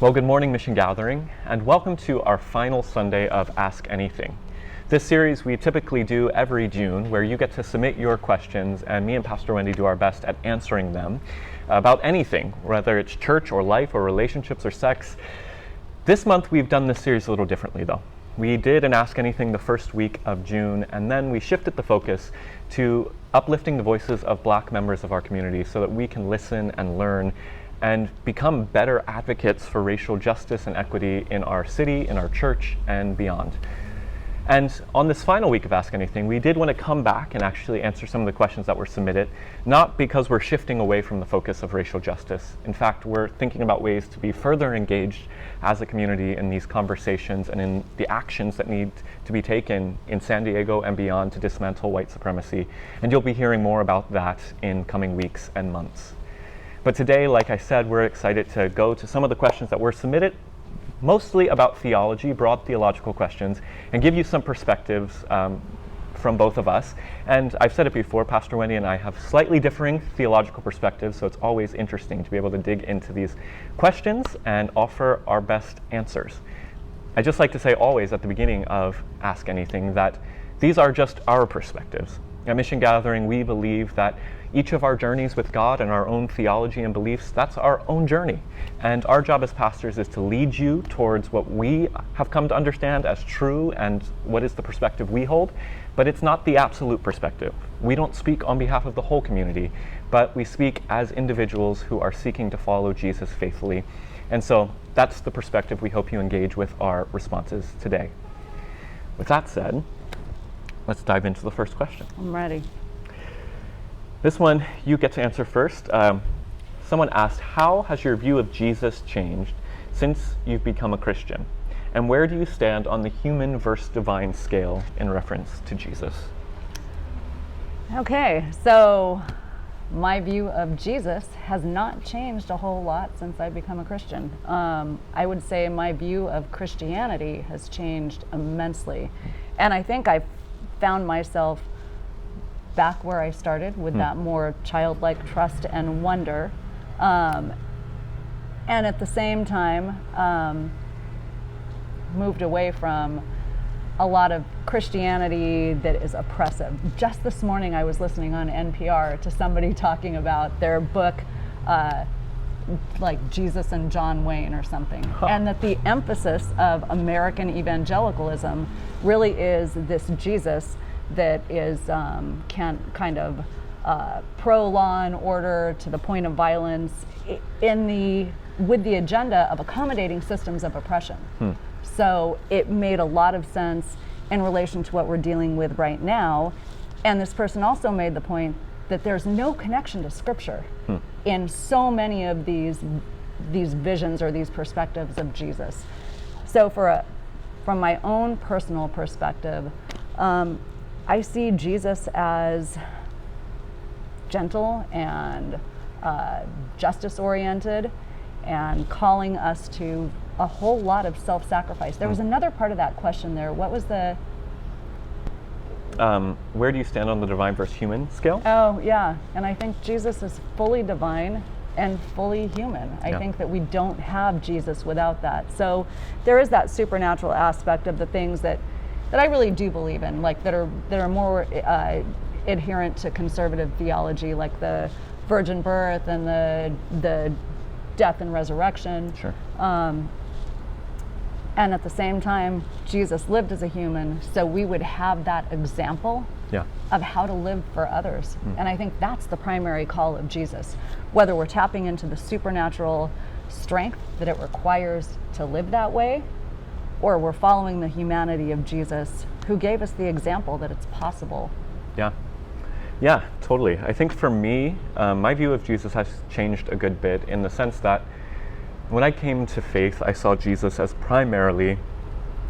Well, good morning, Mission Gathering, and welcome to our final Sunday of Ask Anything. This series we typically do every June, where you get to submit your questions, and me and Pastor Wendy do our best at answering them about anything, whether it's church or life or relationships or sex. This month we've done this series a little differently, though. We did an Ask Anything the first week of June, and then we shifted the focus to uplifting the voices of Black members of our community so that we can listen and learn and become better advocates for racial justice and equity in our city, in our church, and beyond. And on this final week of Ask Anything, we did want to come back and actually answer some of the questions that were submitted, not because we're shifting away from the focus of racial justice. In fact, we're thinking about ways to be further engaged as a community in these conversations and in the actions that need to be taken in San Diego and beyond to dismantle white supremacy. And you'll be hearing more about that in coming weeks and months. But today, like I said, we're excited to go to some of the questions that were submitted, mostly about theology, broad theological questions, and give you some perspectives from both of us. And I've said it before, Pastor Wendy and I have slightly differing theological perspectives, so it's always interesting to be able to dig into these questions and offer our best answers. I just like to say always at the beginning of Ask Anything that these are just our perspectives. At Mission Gathering, we believe that each of our journeys with God and our own theology and beliefs, that's our own journey. And our job as pastors is to lead you towards what we have come to understand as true and what is the perspective we hold. But it's not the absolute perspective. We don't speak on behalf of the whole community, but we speak as individuals who are seeking to follow Jesus faithfully. And so that's the perspective we hope you engage with our responses today. With that said, let's dive into the first question. I'm ready. This one you get to answer first. Someone asked, how has your view of Jesus changed since you've become a Christian? And where do you stand on the human versus divine scale in reference to Jesus? Okay, so my view of Jesus has not changed a whole lot since I've become a Christian. I would say my view of Christianity has changed immensely. And I think I've found myself back where I started with that more childlike trust and wonder. And at the same time, moved away from a lot of Christianity that is oppressive. Just this morning I was listening on NPR to somebody talking about their book, like Jesus and John Wayne or something, and that the emphasis of American evangelicalism really is this Jesus that is pro-law and order to the point of violence with the agenda of accommodating systems of oppression. So it made a lot of sense in relation to what we're dealing with right now. And this person also made the point that there's no connection to Scripture in so many of these visions or these perspectives of Jesus. So from my own personal perspective, I see Jesus as gentle and justice-oriented and calling us to a whole lot of self-sacrifice. There was another part of that question there. What was the... Where do you stand on the divine versus human scale? Oh, yeah. And I think Jesus is fully divine and fully human. I think that we don't have Jesus without that. So there is that supernatural aspect of the things that I really do believe in, like that are more adherent to conservative theology, like the virgin birth and the death and resurrection. Sure. And at the same time, Jesus lived as a human, so we would have that example of how to live for others. And I think that's the primary call of Jesus, whether we're tapping into the supernatural strength that it requires to live that way, or we're following the humanity of Jesus, who gave us the example that it's possible. Yeah, totally. I think for me, my view of Jesus has changed a good bit in the sense that when I came to faith, I saw Jesus as primarily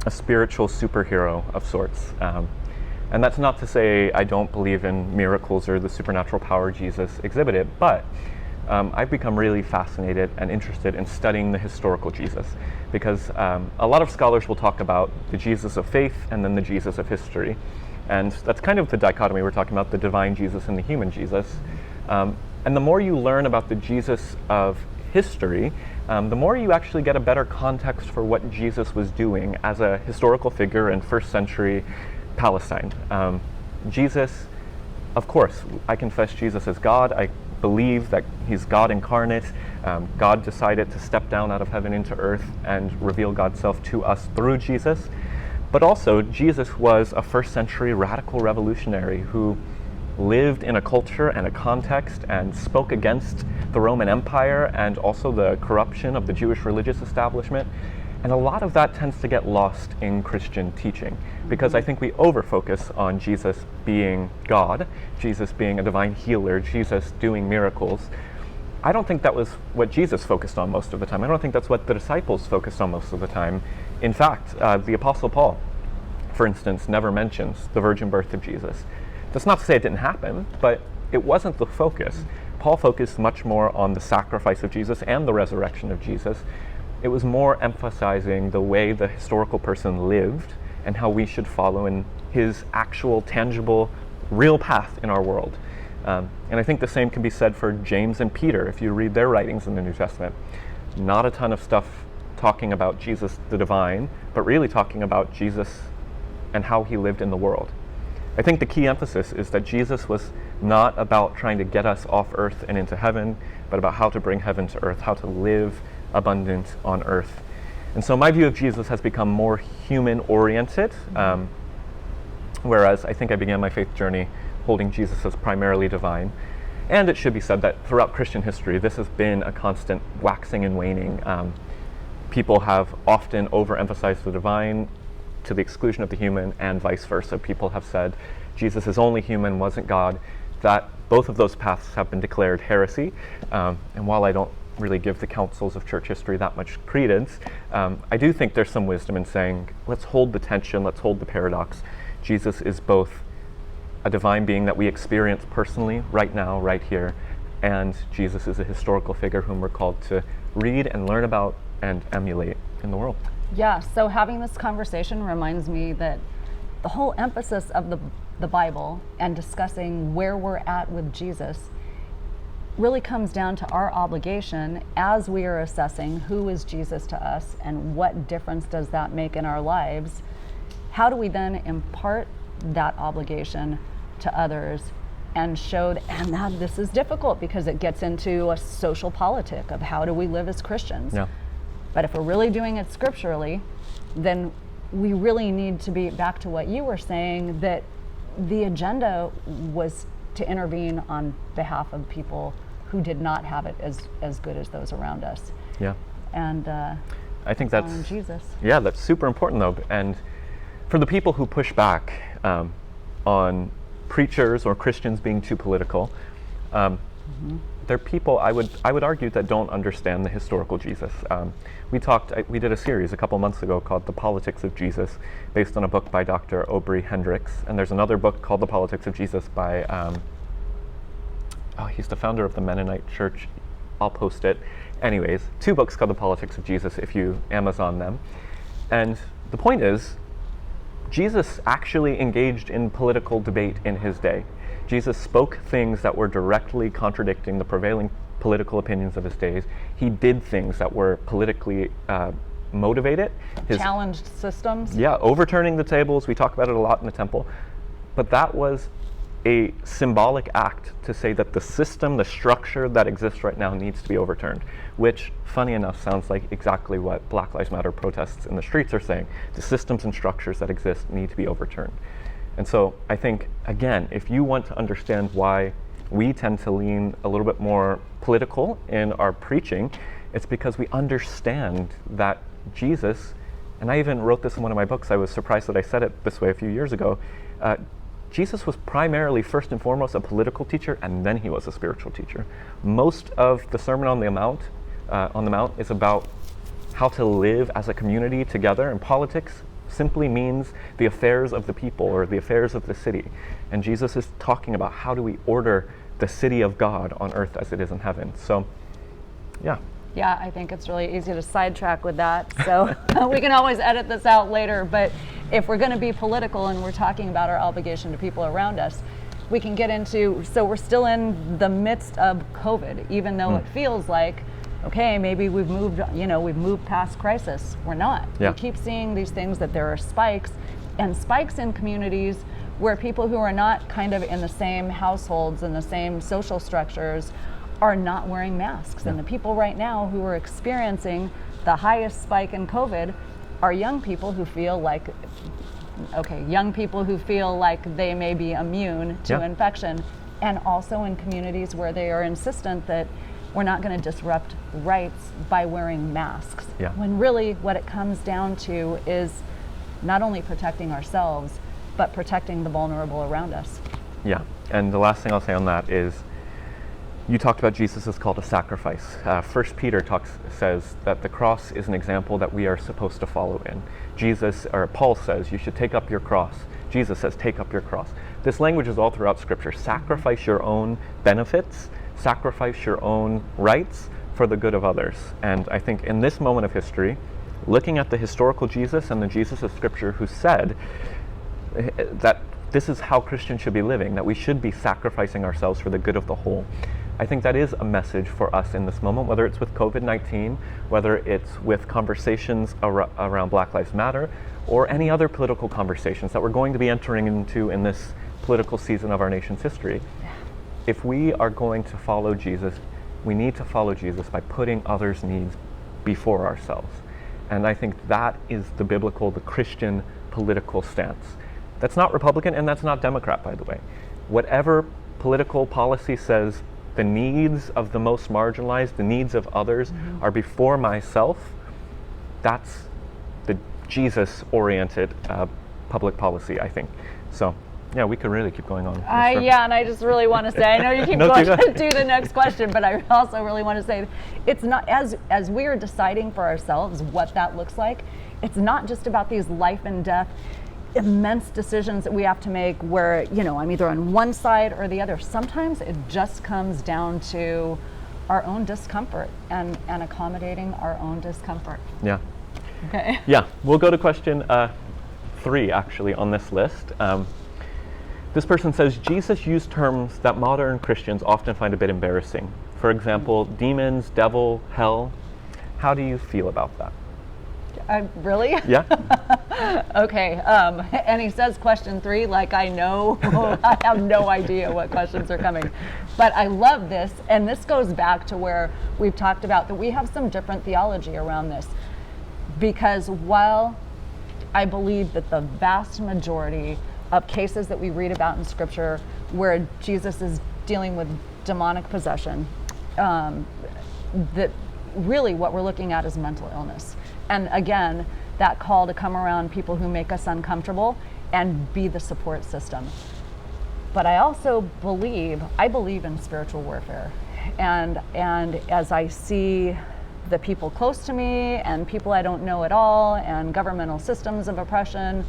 a spiritual superhero of sorts. And that's not to say I don't believe in miracles or the supernatural power Jesus exhibited, but I've become really fascinated and interested in studying the historical Jesus, because a lot of scholars will talk about the Jesus of faith and then the Jesus of history. And that's kind of the dichotomy we're talking about, the divine Jesus and the human Jesus. And the more you learn about the Jesus of history, the more you actually get a better context for what Jesus was doing as a historical figure in first century Palestine. Jesus, of course, I confess Jesus as God. I believe that he's God incarnate. God decided to step down out of heaven into earth and reveal God's self to us through Jesus. But also, Jesus was a first century radical revolutionary who lived in a culture and a context and spoke against the Roman Empire and also the corruption of the Jewish religious establishment. And a lot of that tends to get lost in Christian teaching because I think we overfocus on Jesus being God, Jesus being a divine healer, Jesus doing miracles. I don't think that was what Jesus focused on most of the time. I don't think that's what the disciples focused on most of the time. In fact, the Apostle Paul, for instance, never mentions the virgin birth of Jesus. That's not to say it didn't happen, but it wasn't the focus. Paul focused much more on the sacrifice of Jesus and the resurrection of Jesus. It was more emphasizing the way the historical person lived and how we should follow in his actual, tangible, real path in our world. And I think the same can be said for James and Peter if you read their writings in the New Testament. Not a ton of stuff talking about Jesus the divine, but really talking about Jesus and how he lived in the world. I think the key emphasis is that Jesus was not about trying to get us off earth and into heaven, but about how to bring heaven to earth, how to live abundant on earth. And so my view of Jesus has become more human-oriented, whereas I think I began my faith journey holding Jesus as primarily divine. And it should be said that throughout Christian history, this has been a constant waxing and waning. People have often overemphasized the divine to the exclusion of the human, and vice versa. People have said Jesus is only human, wasn't God. That both of those paths have been declared heresy. And while I don't really give the councils of church history that much credence, I do think there's some wisdom in saying, let's hold the tension, let's hold the paradox. Jesus is both a divine being that we experience personally, right now, right here, and Jesus is a historical figure whom we're called to read and learn about and emulate in the world. Yeah, so having this conversation reminds me that the whole emphasis of the Bible and discussing where we're at with Jesus really comes down to our obligation as we are assessing who is Jesus to us and what difference does that make in our lives. How do we then impart that obligation to others and show, and that this is difficult because it gets into a social politic of how do we live as Christians. Yeah. But if we're really doing it scripturally, then we really need to be back to what you were saying, that the agenda was to intervene on behalf of people who did not have it as good as those around us. Yeah. And I think that's Jesus. Yeah, that's super important though. And for the people who push back on preachers or Christians being too political, they're people I would argue that don't understand the historical Jesus. We did a series a couple months ago called The Politics of Jesus, based on a book by Dr. Aubrey Hendricks, and there's another book called The Politics of Jesus by he's the founder of the Mennonite Church. I'll post it. Anyways, 2 books called The Politics of Jesus if you Amazon them. And the point is, Jesus actually engaged in political debate in his day. Jesus spoke things that were directly contradicting the prevailing political opinions of his days. He did things that were politically motivated. Challenged systems. Yeah, overturning the tables. We talk about it a lot in the temple. But that was a symbolic act to say that the system, the structure that exists right now needs to be overturned, which, funny enough, sounds like exactly what Black Lives Matter protests in the streets are saying. The systems and structures that exist need to be overturned. And so I think, again, if you want to understand why we tend to lean a little bit more political in our preaching, it's because we understand that Jesus, and I even wrote this in one of my books, I was surprised that I said it this way a few years ago, Jesus was primarily, first and foremost, a political teacher, and then he was a spiritual teacher. Most of the Sermon on the Mount is about how to live as a community together, and politics simply means the affairs of the people or the affairs of the city. And Jesus is talking about how do we order the city of God on earth as it is in heaven. So, yeah. Yeah, I think it's really easy to sidetrack with that. So we can always edit this out later. But if we're going to be political and we're talking about our obligation to people around us, we can get into, so we're still in the midst of COVID, even though it feels like okay, maybe we've moved past crisis. We're not. Yeah. We keep seeing these things that there are spikes, and spikes in communities where people who are not kind of in the same households and the same social structures are not wearing masks. And the people right now who are experiencing the highest spike in COVID are young people who feel like they may be immune to infection, and also in communities where they are insistent that we're not going to disrupt rights by wearing masks. Yeah. When really what it comes down to is not only protecting ourselves, but protecting the vulnerable around us. Yeah, and the last thing I'll say on that is, you talked about Jesus' call to sacrifice. 1 Peter says that the cross is an example that we are supposed to follow in. Paul says you should take up your cross. Jesus says take up your cross. This language is all throughout Scripture. Sacrifice your own benefits, sacrifice your own rights for the good of others. And I think in this moment of history, looking at the historical Jesus and the Jesus of Scripture who said that this is how Christians should be living, that we should be sacrificing ourselves for the good of the whole. I think that is a message for us in this moment, whether it's with COVID-19, whether it's with conversations around Black Lives Matter, or any other political conversations that we're going to be entering into in this political season of our nation's history. If we are going to follow Jesus, we need to follow Jesus by putting others' needs before ourselves. And I think that is the Christian political stance. That's not Republican and that's not Democrat, by the way. Whatever political policy says the needs of the most marginalized, the needs of others are before myself, that's the Jesus-oriented public policy, I think. So, yeah, we could really keep going on. Yeah, and I just really want to say, I know you keep going to do the next question, but I also really want to say, it's not, as we are deciding for ourselves what that looks like, it's not just about these life and death immense decisions that we have to make where, I'm either on one side or the other. Sometimes it just comes down to our own discomfort and accommodating our own discomfort. Yeah. Okay. Yeah, we'll go to question 3 actually on this list. This person says, Jesus used terms that modern Christians often find a bit embarrassing. For example, demons, devil, hell. How do you feel about that? Really? Yeah. Okay. And he says question 3 like I know. I have no idea what questions are coming. But I love this. And this goes back to where we've talked about that we have some different theology around this. Because while I believe that the vast majority of cases that we read about in Scripture where Jesus is dealing with demonic possession, that really what we're looking at is mental illness. And again, that call to come around people who make us uncomfortable and be the support system. But I also believe in spiritual warfare. And as I see the people close to me and people I don't know at all and governmental systems of oppression,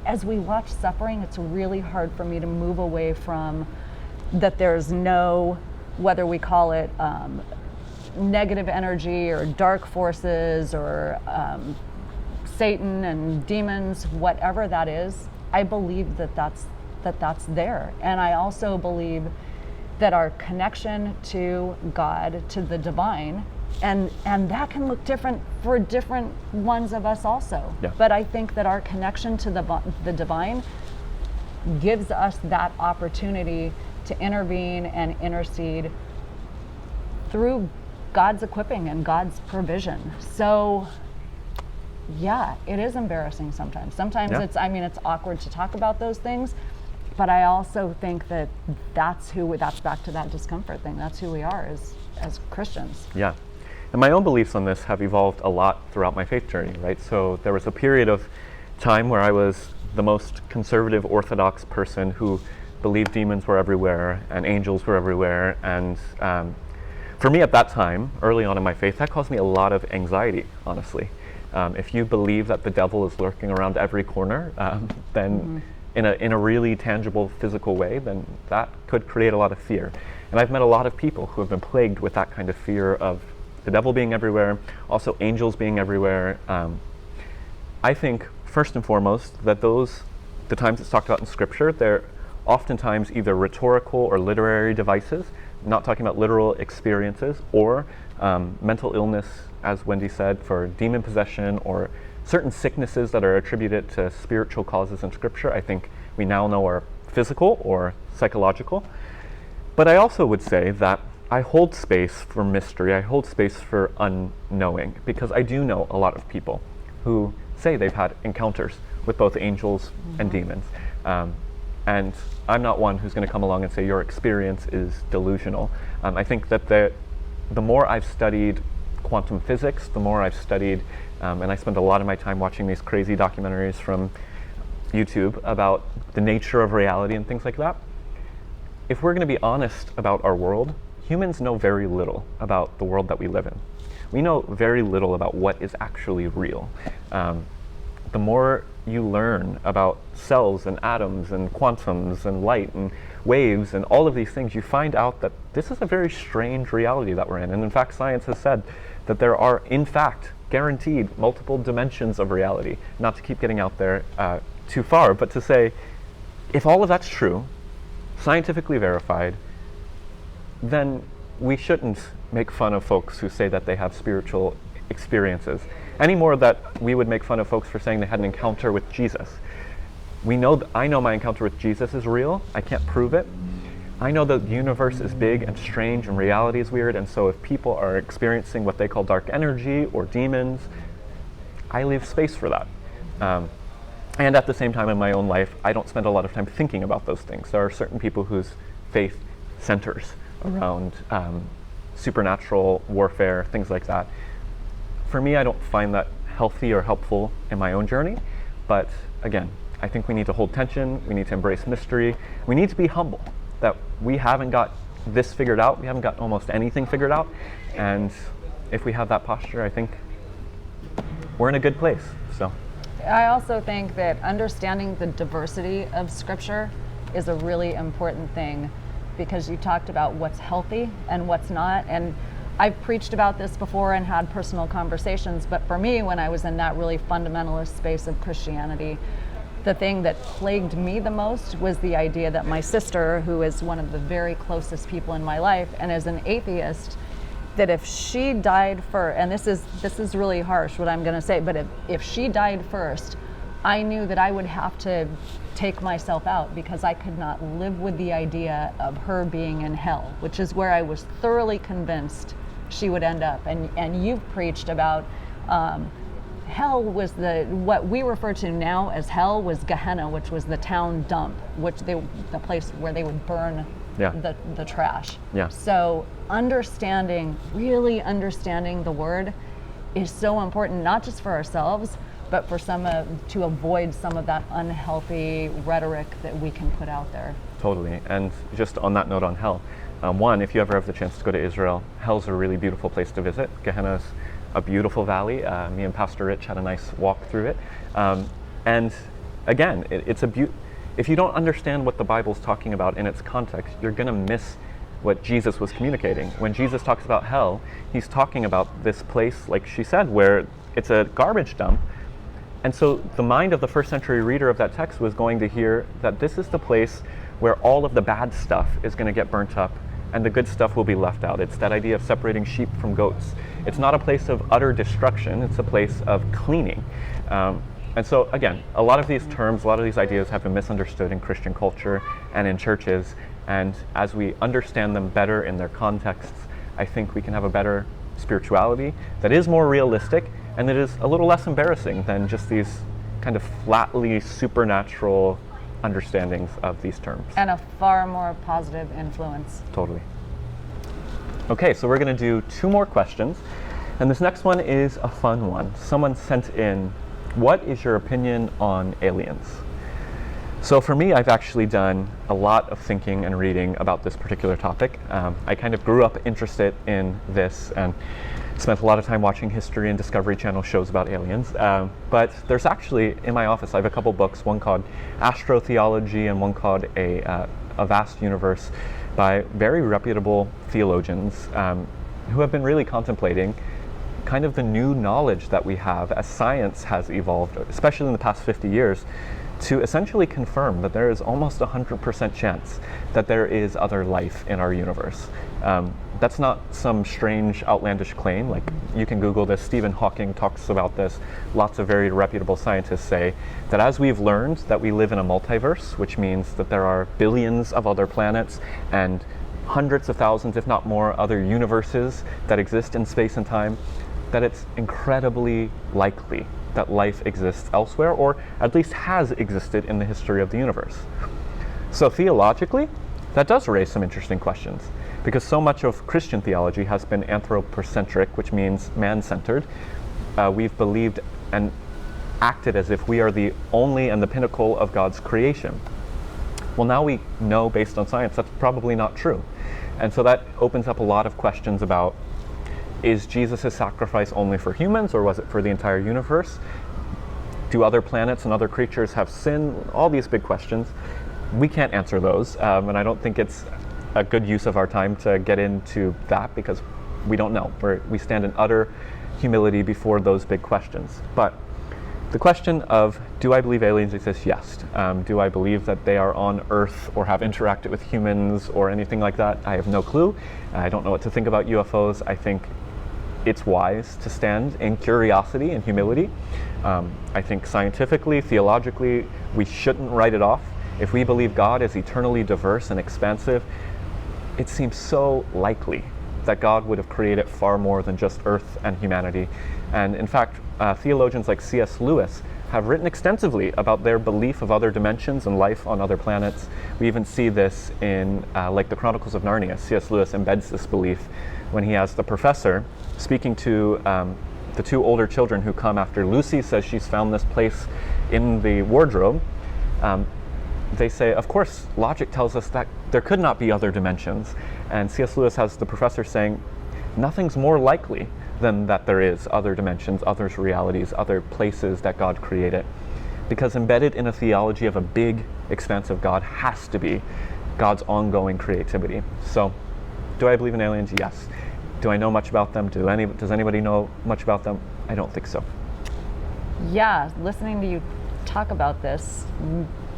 as we watch suffering, it's really hard for me to move away from that there's no, whether we call it negative energy or dark forces or Satan and demons, whatever that is, I believe that's there. And I also believe that our connection to God, to the divine, and that can look different for different ones of us also. Yeah. But I think that our connection to the divine gives us that opportunity to intervene and intercede through God's equipping and God's provision. So yeah, it is embarrassing sometimes. Sometimes it's awkward to talk about those things, but I also think that that's back to that discomfort thing. That's who we are as Christians. Yeah. And my own beliefs on this have evolved a lot throughout my faith journey, right? So there was a period of time where I was the most conservative Orthodox person who believed demons were everywhere and angels were everywhere. And for me at that time, early on in my faith, that caused me a lot of anxiety, honestly. If you believe that the devil is lurking around every corner, then in a really tangible, physical way, then that could create a lot of fear. And I've met a lot of people who have been plagued with that kind of fear of the devil being everywhere, also angels being everywhere. I think, first and foremost, that the times it's talked about in Scripture, they're oftentimes either rhetorical or literary devices not talking about literal experiences, or mental illness, as Wendy said, for demon possession or certain sicknesses that are attributed to spiritual causes in Scripture, I think we now know are physical or psychological. But I also would say that I hold space for mystery, I hold space for unknowing, because I do know a lot of people who say they've had encounters with both angels and demons. And I'm not one who's going to come along and say your experience is delusional. I think that the more I've studied quantum physics, the more I've studied, and I spend a lot of my time watching these crazy documentaries from YouTube about the nature of reality and things like that. If we're going to be honest about our world, humans know very little about the world that we live in. We know very little about what is actually real. The more you learn about cells and atoms and quantums and light and waves and all of these things, you find out that this is a very strange reality that we're in. And in fact, science has said that there are, in fact, guaranteed multiple dimensions of reality. Not to keep getting out there too far, but to say, if all of that's true, scientifically verified, then we shouldn't make fun of folks who say that they have spiritual experiences, any more that we would make fun of folks for saying they had an encounter with Jesus. I know my encounter with Jesus is real. I can't prove it. I know the universe is big and strange and reality is weird, and so if people are experiencing what they call dark energy or demons, I leave space for that. And at the same time in my own life, I don't spend a lot of time thinking about those things. There are certain people whose faith centers around supernatural warfare, things like that. For me, I don't find that healthy or helpful in my own journey, but again, I think we need to hold tension, we need to embrace mystery, we need to be humble, that we haven't got this figured out, we haven't got almost anything figured out, and if we have that posture, I think we're in a good place. So I also think that understanding the diversity of Scripture is a really important thing, because you talked about what's healthy and what's not, and I've preached about this before and had personal conversations, but for me, when I was in that really fundamentalist space of Christianity, the thing that plagued me the most was the idea that my sister, who is one of the very closest people in my life and is an atheist, that if she died first, and this is really harsh what I'm going to say, but if she died first, I knew that I would have to take myself out, because I could not live with the idea of her being in hell, which is where I was thoroughly convinced she would end up. And you've preached about hell was what we refer to now as hell was Gehenna, which was the town dump, the place where they would burn the trash. Yeah. So really understanding the word is so important, not just for ourselves, but for to avoid some of that unhealthy rhetoric that we can put out there. Totally. And just on that note on hell, one, if you ever have the chance to go to Israel, hell's a really beautiful place to visit. Gehenna's a beautiful valley. Me and Pastor Rich had a nice walk through it. And again, if you don't understand what the Bible's talking about in its context, you're going to miss what Jesus was communicating. When Jesus talks about hell, he's talking about this place, like she said, where it's a garbage dump. And so the mind of the first century reader of that text was going to hear that this is the place where all of the bad stuff is going to get burnt up and the good stuff will be left out. It's that idea of separating sheep from goats. It's not a place of utter destruction, it's a place of cleaning. And so again, a lot of these terms, a lot of these ideas have been misunderstood in Christian culture and in churches, and as we understand them better in their contexts, I think we can have a better spirituality that is more realistic and that is a little less embarrassing than just these kind of flatly supernatural understandings of these terms. And a far more positive influence. Totally. Okay, so we're going to do 2 more questions. And this next one is a fun one. Someone sent in, what is your opinion on aliens? So for me, I've actually done a lot of thinking and reading about this particular topic. I kind of grew up interested in this and spent a lot of time watching History and Discovery Channel shows about aliens. But there's actually, in my office, I have a couple books, one called Astrotheology and one called A Vast Universe, by very reputable theologians who have been really contemplating kind of the new knowledge that we have as science has evolved, especially in the past 50 years, to essentially confirm that there is almost 100% chance that there is other life in our universe. That's not some strange, outlandish claim. Like, you can Google this. Stephen Hawking talks about this. Lots of very reputable scientists say that as we've learned that we live in a multiverse, which means that there are billions of other planets and hundreds of thousands, if not more, other universes that exist in space and time, that it's incredibly likely that life exists elsewhere, or at least has existed in the history of the universe. So theologically, that does raise some interesting questions, because so much of Christian theology has been anthropocentric, which means man-centered. We've believed and acted as if we are the only and the pinnacle of God's creation. Well, now we know, based on science, that's probably not true. And so that opens up a lot of questions about, is Jesus' sacrifice only for humans, or was it for the entire universe? Do other planets and other creatures have sin? All these big questions. We can't answer those, and I don't think it's a good use of our time to get into that, because we don't know. We stand in utter humility before those big questions. But the question of, do I believe aliens exist? Yes. Do I believe that they are on Earth or have interacted with humans or anything like that? I have no clue. I don't know what to think about UFOs. I think it's wise to stand in curiosity and humility. I think scientifically, theologically, we shouldn't write it off. If we believe God is eternally diverse and expansive, it seems so likely that God would have created far more than just Earth and humanity. And in fact, theologians like C.S. Lewis have written extensively about their belief of other dimensions and life on other planets. We even see this in like the Chronicles of Narnia. C.S. Lewis embeds this belief when he has the professor speaking to the two older children who come after Lucy says she's found this place in the wardrobe. They say, of course, logic tells us that there could not be other dimensions. And C.S. Lewis has the professor saying, nothing's more likely than that there is other dimensions, other realities, other places that God created. Because embedded in a theology of a big, expansive God has to be God's ongoing creativity. So, do I believe in aliens? Yes. Do I know much about them? Does anybody know much about them? I don't think so. Yeah, listening to you talk about this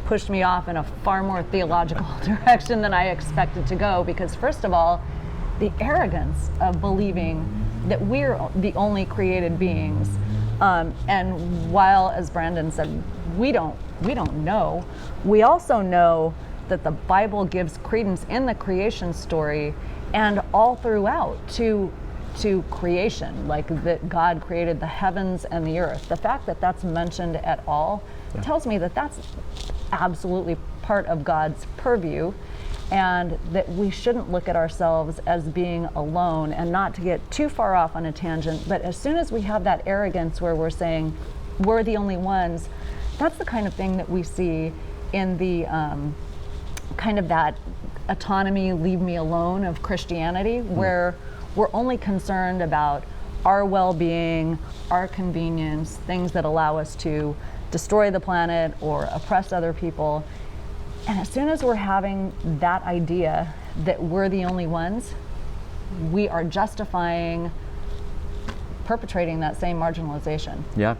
pushed me off in a far more theological direction than I expected to go, because first of all, the arrogance of believing that we're the only created beings, and while, as Brandon said, we don't know, we also know that the Bible gives credence in the creation story and all throughout to creation, like that God created the heavens and the earth. The fact that that's mentioned at all tells me that that's absolutely part of God's purview, and that we shouldn't look at ourselves as being alone, and not to get too far off on a tangent. But as soon as we have that arrogance where we're saying we're the only ones, that's the kind of thing that we see in the kind of that autonomy, leave me alone of Christianity, where we're only concerned about our well-being, our convenience, things that allow us to destroy the planet or oppress other people. And as soon as we're having that idea that we're the only ones, we are justifying perpetrating that same marginalization. Yeah,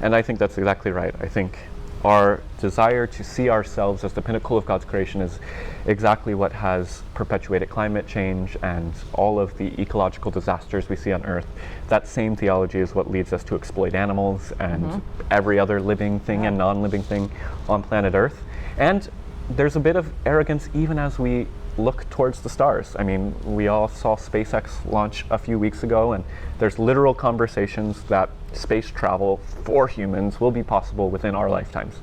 and I think that's exactly right. I think our desire to see ourselves as the pinnacle of God's creation is exactly what has perpetuated climate change and all of the ecological disasters we see on Earth. That same theology is what leads us to exploit animals and every other living thing and non-living thing on planet Earth. And there's a bit of arrogance even as we look towards the stars. I mean, we all saw SpaceX launch a few weeks ago, and there's literal conversations that space travel for humans will be possible within our lifetimes.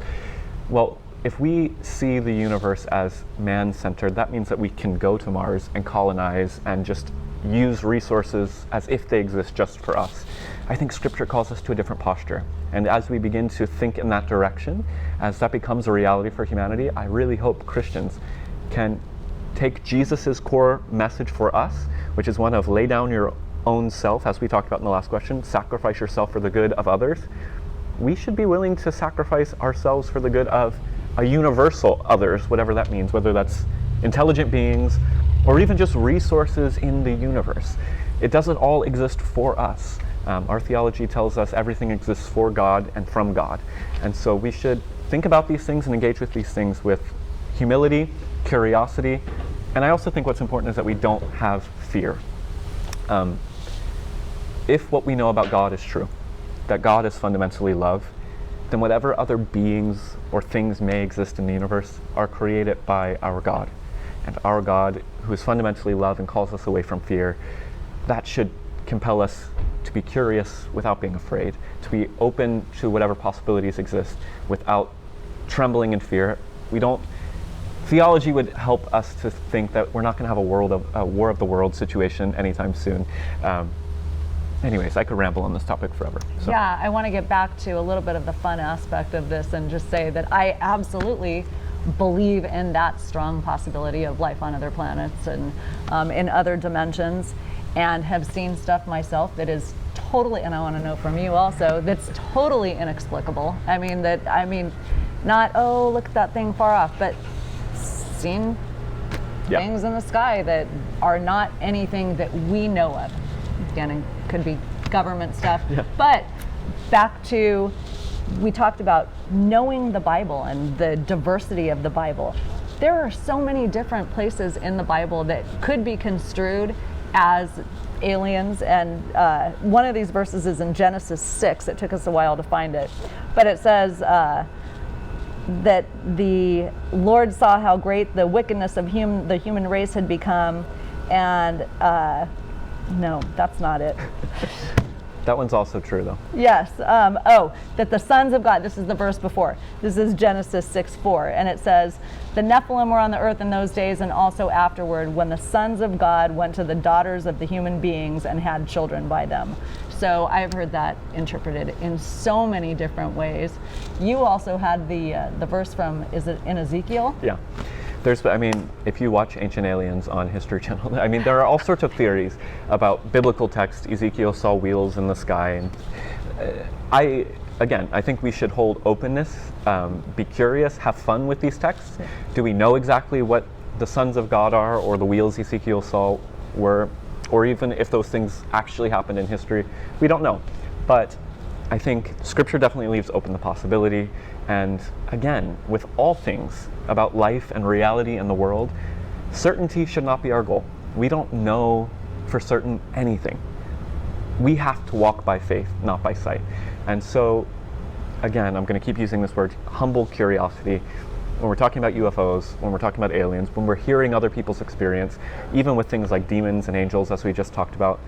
Well, if we see the universe as man-centered, that means that we can go to Mars and colonize and just use resources as if they exist just for us. I think Scripture calls us to a different posture. And as we begin to think in that direction, as that becomes a reality for humanity, I really hope Christians can take Jesus's core message for us, which is one of lay down your own self, as we talked about in the last question, sacrifice yourself for the good of others. We should be willing to sacrifice ourselves for the good of a universal others, whatever that means, whether that's intelligent beings or even just resources in the universe. It doesn't all exist for us. Our theology tells us everything exists for God and from God. And so we should think about these things and engage with these things with humility, curiosity, and I also think what's important is that we don't have fear. If what we know about God is true, that God is fundamentally love, then whatever other beings or things may exist in the universe are created by our God. And our God, who is fundamentally love and calls us away from fear, that should compel us to be curious without being afraid, to be open to whatever possibilities exist without trembling in fear. Theology would help us to think that we're not going to have a war of the world situation anytime soon. Anyways, I could ramble on this topic forever. So. Yeah, I want to get back to a little bit of the fun aspect of this and just say that I absolutely believe in that strong possibility of life on other planets and in other dimensions, and have seen stuff myself that is totally, and I want to know from you also, that's totally inexplicable. Not, oh, look at that thing far off, but seen things in the sky that are not anything that we know of. Again, it could be government stuff. Yeah. But back to, we talked about knowing the Bible and the diversity of the Bible. There are so many different places in the Bible that could be construed as aliens, and one of these verses is in Genesis 6. It took us a while to find it, but it says that the Lord saw how great the wickedness of the human race had become, and no, that's not it. That one's also true, though. Yes. That the sons of God, this is the verse before. This is Genesis 6:4, and it says, the Nephilim were on the earth in those days and also afterward, when the sons of God went to the daughters of the human beings and had children by them. So I've heard that interpreted in so many different ways. You also had the verse from, is it in Ezekiel? Yeah. If you watch Ancient Aliens on History Channel, there are all sorts of theories about biblical text. Ezekiel saw wheels in the sky. And I think we should hold openness, be curious, have fun with these texts. Yeah. Do we know exactly what the sons of God are, or the wheels Ezekiel saw were, or even if those things actually happened in history? We don't know. But I think Scripture definitely leaves open the possibility. And again, with all things about life and reality in the world, certainty should not be our goal. We don't know for certain anything. We have to walk by faith, not by sight. And so, again, I'm going to keep using this word, humble curiosity. When we're talking about UFOs, when we're talking about aliens, when we're hearing other people's experience, even with things like demons and angels, as we just talked about,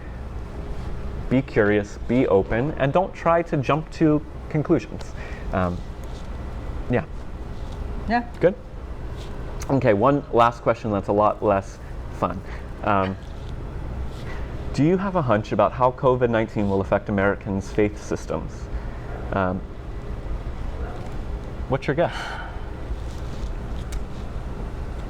be curious, be open, and don't try to jump to conclusions. Yeah. Good? Okay, one last question that's a lot less fun. Do you have a hunch about how COVID-19 will affect Americans' faith systems? What's your guess?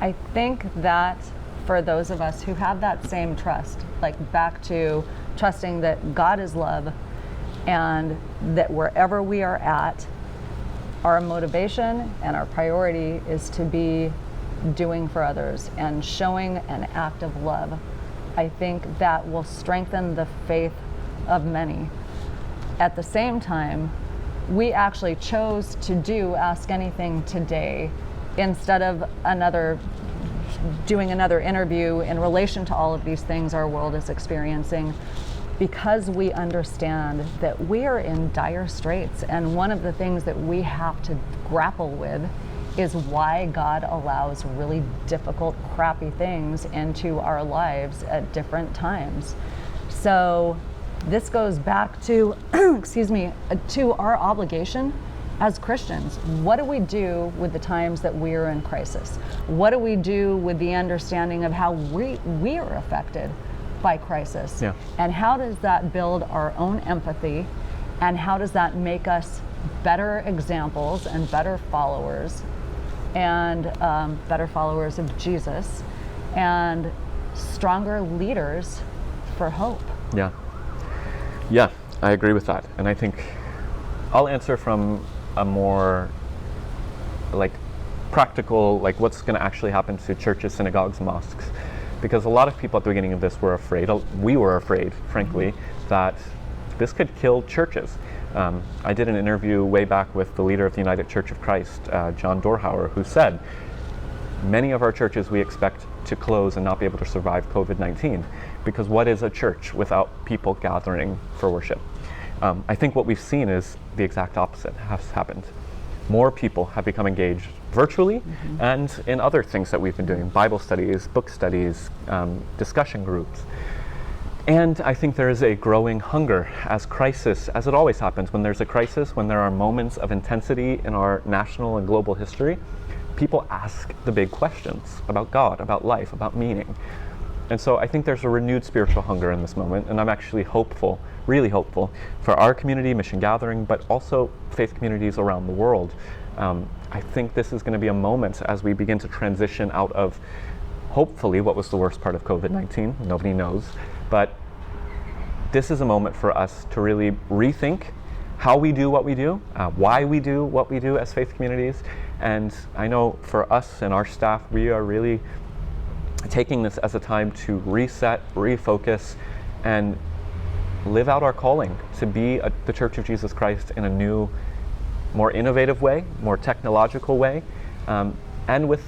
I think that for those of us who have that same trust, like back to trusting that God is love, and that wherever we are at, our motivation and our priority is to be doing for others and showing an act of love. I think that will strengthen the faith of many. At the same time, we actually chose to do Ask Anything today instead of doing another interview in relation to all of these things our world is experiencing, because we understand that we are in dire straits. And one of the things that we have to grapple with is why God allows really difficult, crappy things into our lives at different times. So this goes back to, to our obligation as Christians. What do we do with the times that we are in crisis? What do we do with the understanding of how we are affected by crisis? Yeah. And how does that build our own empathy? And how does that make us better examples and better followers, and better followers of Jesus, and stronger leaders for hope? Yeah, I agree with that. And I think I'll answer from a more practical, what's going to actually happen to churches, synagogues, mosques. Because a lot of people at the beginning of this were afraid, we were afraid, frankly, that this could kill churches. I did an interview way back with the leader of the United Church of Christ, John Dorhauer, who said, many of our churches we expect to close and not be able to survive COVID-19, because what is a church without people gathering for worship? I think what we've seen is the exact opposite has happened. More people have become engaged virtually and in other things that we've been doing, Bible studies, book studies, discussion groups. And I think there is a growing hunger as crisis, as it always happens, when there's a crisis, when there are moments of intensity in our national and global history, people ask the big questions about God, about life, about meaning. And so I think there's a renewed spiritual hunger in this moment, and I'm actually hopeful, really hopeful, for our community, Mission Gathering, but also faith communities around the world. I think this is going to be a moment as we begin to transition out of, hopefully, what was the worst part of COVID-19, nobody knows, but this is a moment for us to really rethink how we do what we do, why we do what we do as faith communities. And I know for us and our staff, we are really taking this as a time to reset, refocus, and live out our calling to be the Church of Jesus Christ in a new, more innovative way, more technological way, and with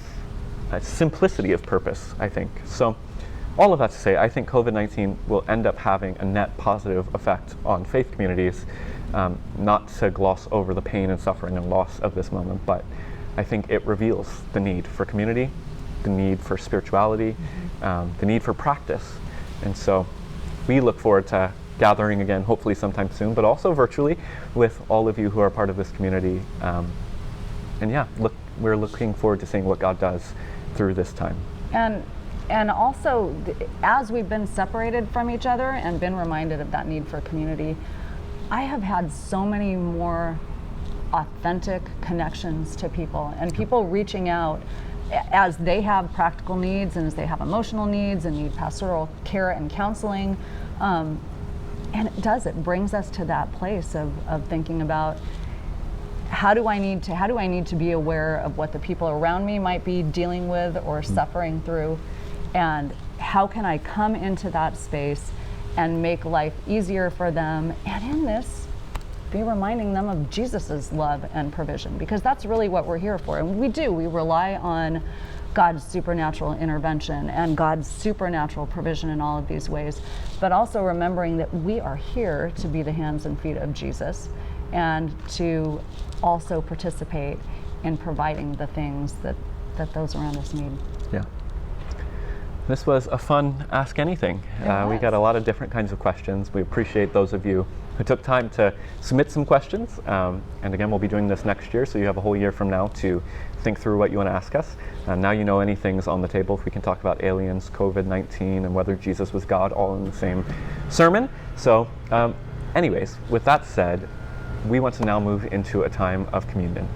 a simplicity of purpose, I think. So all of that to say, I think COVID-19 will end up having a net positive effect on faith communities, not to gloss over the pain and suffering and loss of this moment, but I think it reveals the need for community, the need for spirituality, the need for practice. And so we look forward to gathering again, hopefully sometime soon, but also virtually with all of you who are part of this community. And yeah, we're looking forward to seeing what God does through this time. And also, as we've been separated from each other and been reminded of that need for community, I have had so many more authentic connections to people, and people reaching out as they have practical needs and as they have emotional needs and need pastoral care and counseling. And it brings us to that place of thinking about how do I need to be aware of what the people around me might be dealing with or suffering through, and how can I come into that space and make life easier for them, and in this be reminding them of Jesus's love and provision, because that's really what we're here for. And we rely on God's supernatural intervention and God's supernatural provision in all of these ways, but also remembering that we are here to be the hands and feet of Jesus and to also participate in providing the things that those around us need. Yeah. This was a fun Ask Anything. We got a lot of different kinds of questions. We appreciate those of you who took time to submit some questions. And again, we'll be doing this next year, so you have a whole year from now to think through what you want to ask us. Now you know anything's on the table. If we can talk about aliens, COVID-19, and whether Jesus was God all in the same sermon. So anyways, with that said, we want to now move into a time of communion.